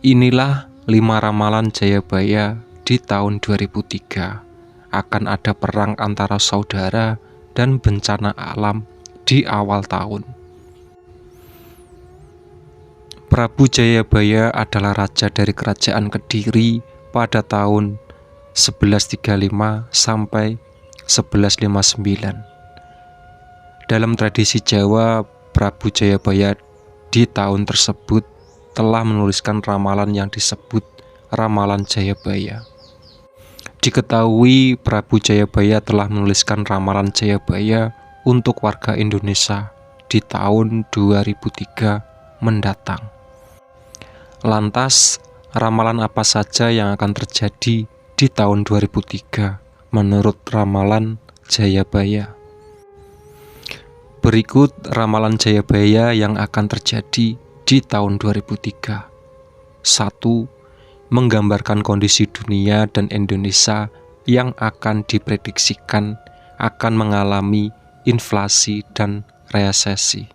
Inilah 5 ramalan Jayabaya di tahun 2003. Akan ada perang antara saudara dan bencana alam di awal tahun. Prabu Jayabaya adalah raja dari kerajaan Kediri pada tahun 1135 sampai 1159. Dalam tradisi Jawa, Prabu Jayabaya di tahun tersebut telah menuliskan ramalan yang disebut Ramalan Jayabaya. Diketahui Prabu Jayabaya telah menuliskan Ramalan Jayabaya untuk warga Indonesia di tahun 2003 mendatang. Lantas, ramalan apa saja yang akan terjadi di tahun 2003 menurut Ramalan Jayabaya? Berikut ramalan Jayabaya yang akan terjadi di tahun 2003. 1. Menggambarkan kondisi dunia dan Indonesia yang akan diprediksikan akan mengalami inflasi dan resesi.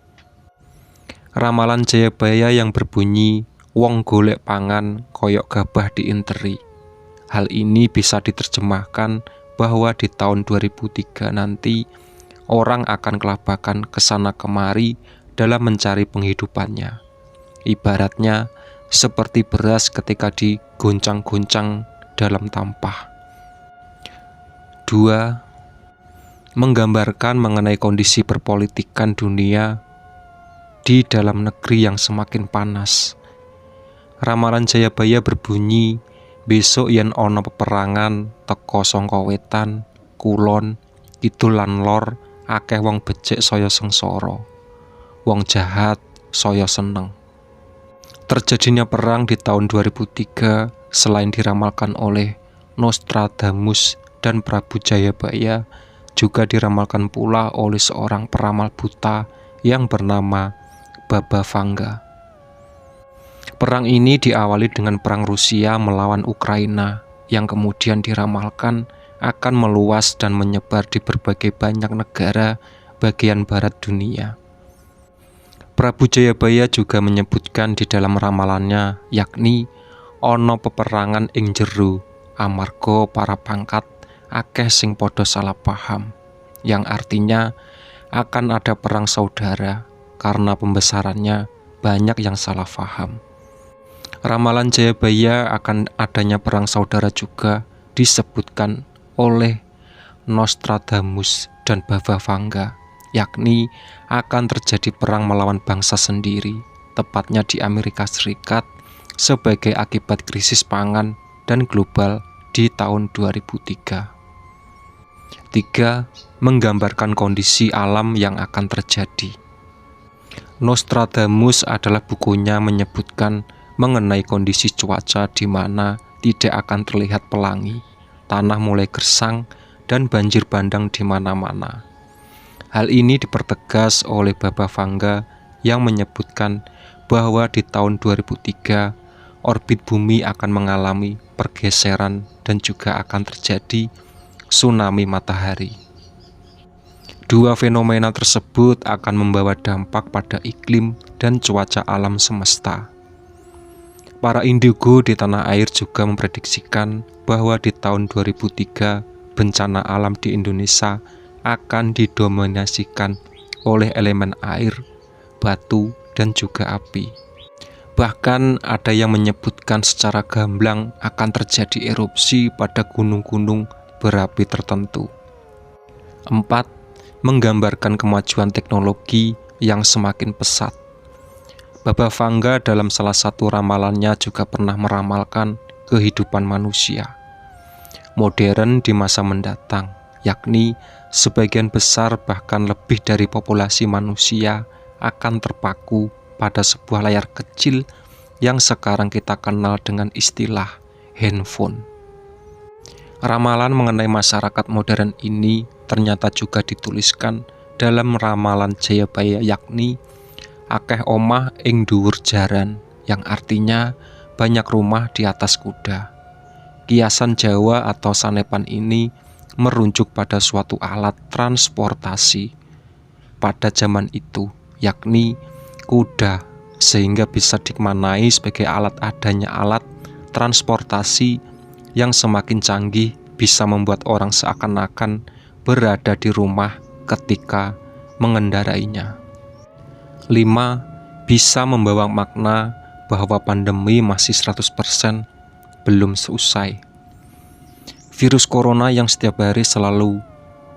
Ramalan Jayabaya yang berbunyi wong golek pangan koyok gabah diinteri. Hal ini bisa diterjemahkan bahwa di tahun 2003 nanti orang akan kelabakan kesana kemari dalam mencari penghidupannya. Ibaratnya seperti beras ketika digoncang-goncang dalam tampah. 2. Menggambarkan mengenai kondisi perpolitikan dunia di dalam negeri yang semakin panas. Ramalan Jayabaya berbunyi, besok yen ana peperangan teka saka wetan, kulon, kidul lan lor, akeh wong becik saya sengsara. Wong jahat saya seneng. Terjadinya perang di tahun 2003 selain diramalkan oleh Nostradamus dan Prabu Jayabaya, juga diramalkan pula oleh seorang peramal buta yang bernama Baba Vanga. Perang ini diawali dengan perang Rusia melawan Ukraina yang kemudian diramalkan akan meluas dan menyebar di berbagai banyak negara bagian barat dunia. Prabu Jayabaya juga menyebutkan di dalam ramalannya, yakni ana peperangan ing jero amarga para pangkat akeh sing padha salah paham, yang artinya akan ada perang saudara karena pembesarannya banyak yang salah paham. Ramalan Jayabaya akan adanya perang saudara juga disebutkan oleh Nostradamus dan Baba Vanga, yakni akan terjadi perang melawan bangsa sendiri, tepatnya di Amerika Serikat, sebagai akibat krisis pangan dan global di tahun 2003. 3. Menggambarkan kondisi alam yang akan terjadi. Nostradamus adalah bukunya menyebutkan mengenai kondisi cuaca di mana tidak akan terlihat pelangi, tanah mulai gersang, dan banjir bandang di mana-mana. Hal ini dipertegas oleh Baba Vanga yang menyebutkan bahwa di tahun 2003 orbit bumi akan mengalami pergeseran dan juga akan terjadi tsunami matahari. 2 fenomena tersebut akan membawa dampak pada iklim dan cuaca alam semesta. Para indigo di tanah air juga memprediksikan bahwa di tahun 2003 bencana alam di Indonesia akan didominasikan oleh elemen air, batu, dan juga api. Bahkan ada yang menyebutkan secara gamblang akan terjadi erupsi pada gunung-gunung berapi tertentu. 4. Menggambarkan kemajuan teknologi yang semakin pesat. Baba Vanga dalam salah satu ramalannya juga pernah meramalkan kehidupan manusia modern di masa mendatang, yakni sebagian besar bahkan lebih dari populasi manusia akan terpaku pada sebuah layar kecil yang sekarang kita kenal dengan istilah handphone. Ramalan mengenai masyarakat modern ini ternyata juga dituliskan dalam ramalan Jayabaya, yakni akeh omah ing dhuwur jaran, yang artinya banyak rumah di atas kuda. Kiasan Jawa atau sanepan ini merujuk pada suatu alat transportasi pada zaman itu, yakni kuda sehingga bisa dimaknai sebagai adanya alat transportasi yang semakin canggih bisa membuat orang seakan-akan berada di rumah ketika mengendarainya. 5. Bisa membawa makna bahwa pandemi masih 100% belum selesai. Virus corona yang setiap hari selalu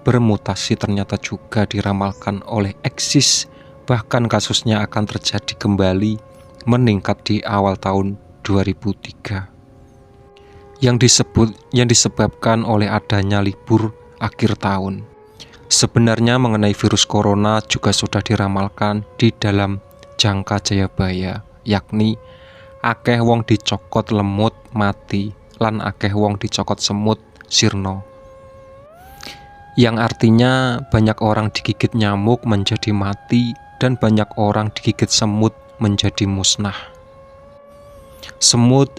bermutasi ternyata juga diramalkan oleh Exis, bahkan kasusnya akan terjadi kembali meningkat di awal tahun 2003 yang disebabkan oleh adanya libur akhir tahun. Sebenarnya mengenai virus corona juga sudah diramalkan di dalam Jangka Jayabaya, yakni akeh wong dicokot lemut mati lan akeh wong dicokot semut sirna, yang artinya banyak orang digigit nyamuk menjadi mati dan banyak orang digigit semut menjadi musnah. Semut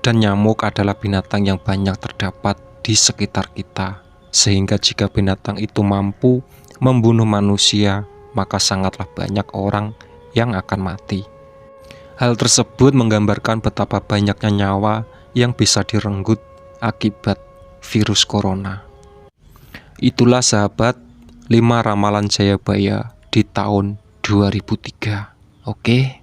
dan nyamuk adalah binatang yang banyak terdapat di sekitar kita, sehingga jika binatang itu mampu membunuh manusia, maka sangatlah banyak orang yang akan mati. Hal tersebut menggambarkan betapa banyaknya nyawa yang bisa direnggut akibat virus corona. Itulah sahabat 5 ramalan Jayabaya di tahun 2003. Oke.